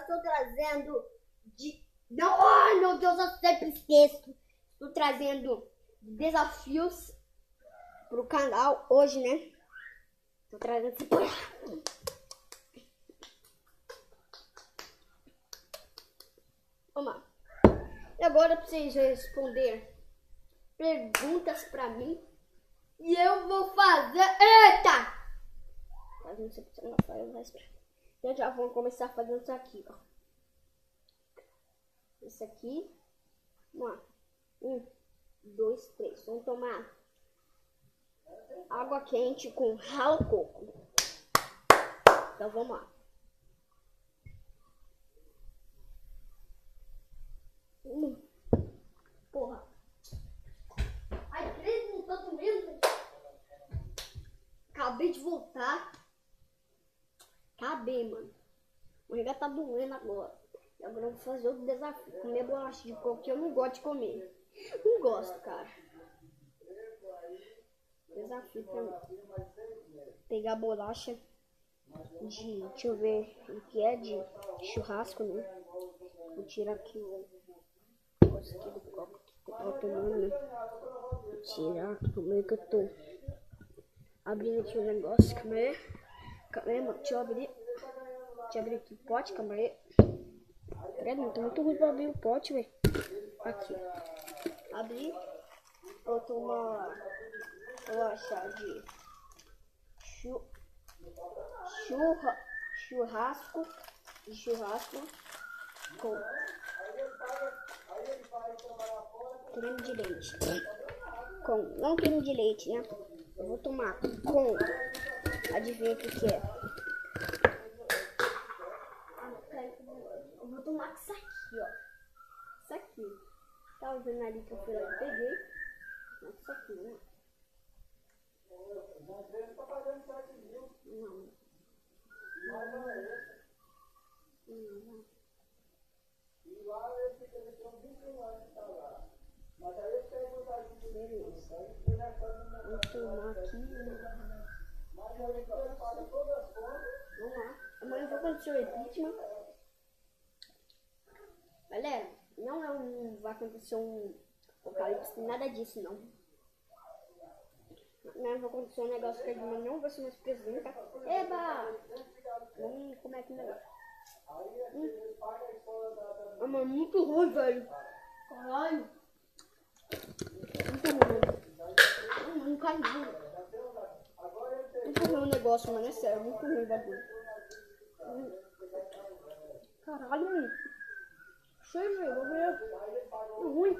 estou trazendo Não, ai meu Deus, eu sempre esqueço. Estou trazendo desafios pro canal hoje, né? Estou trazendo... Vamos lá. E agora vocês responder perguntas pra mim. E eu vou fazer... Eita! Fazendo isso aqui, não faz. Eu já vou começar fazendo isso aqui, ó. Isso aqui. Vamos lá. 1, 2, 3. Vamos tomar água quente com rala coco. Então vamos lá. Porra. Ai, 3 minutos mesmo. Acabei de voltar. Acabei, mano. O rega tá doendo agora. E agora eu vou fazer outro desafio. Comer bolacha de coco que eu não gosto de comer. Não gosto, cara. Desafio pra mim. Pegar bolacha de... Deixa eu ver o que é, de churrasco, né? Vou tirar aqui o negócio aqui do copo que eu tava tomando, né? Vou tirar. Como é que eu tô abrindo aqui o negócio? Calma aí, mano. Deixa eu abrir aqui o pote, calma aí. Credo, não tá muito ruim pra abrir o pote, velho. Aqui. Abri. Botou uma bolacha de churrasco com creme de leite. Não creme de leite, né? Eu vou tomar com... Adivinha o que é? Eu vou tomar isso aqui, ó. Isso aqui. Tava vendo ali que eu fui lá e peguei. Isso aqui, né? Beleza. Vou tomar aqui. Vamos lá. Amanhã eu vou acontecer o impeachment. Galera, não vai acontecer um apocalipse, nada disso, não. Não vai acontecer um negócio que a Dilma não vai ser mais presidenta. Eba! Vamos comer aqui o negócio. Ah, mano, muito ruim, velho. Caralho. Muito ruim. Não cai não. Muito ruim o negócio, mano. É sério, muito ruim o bagulho. Caralho, mano. Cheio, velho. Muito ruim.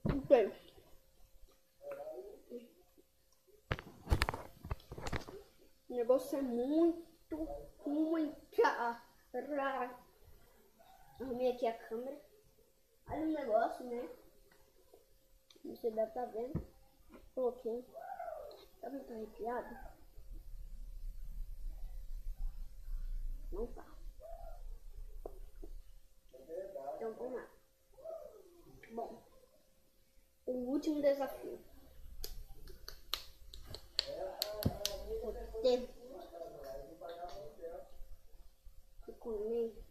Ok. O negócio é muito ruim, cara. Arrumei aqui a câmera. Olha o negócio, né? Você deve estar vendo. Coloquei. Tá muito arrepiado? Não tá. Então vamos lá. Bom, o último desafio. Vou ter que comer.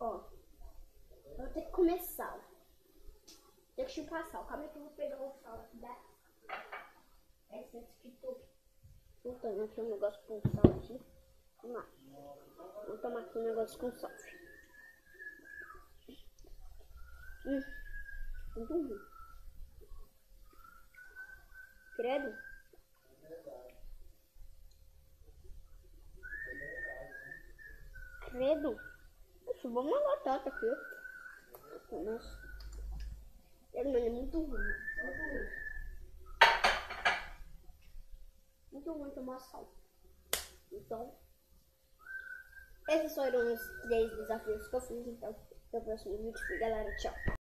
Ó, eu vou ter que comer sal. Tem que chupar sal. Calma aí que eu vou pegar o sal aqui da... Esse aqui tô botando aqui um negócio com sal aqui. Vamos lá. Vou tomar aqui um negócio com sal. Muito ruim. Credo. Credo. Isso, vamos uma batata aqui. Nossa. É muito ruim. Muito ruim tomar sal. Então, esses foram os 3 desafios que eu fiz. Então, até o próximo vídeo. Galera, tchau.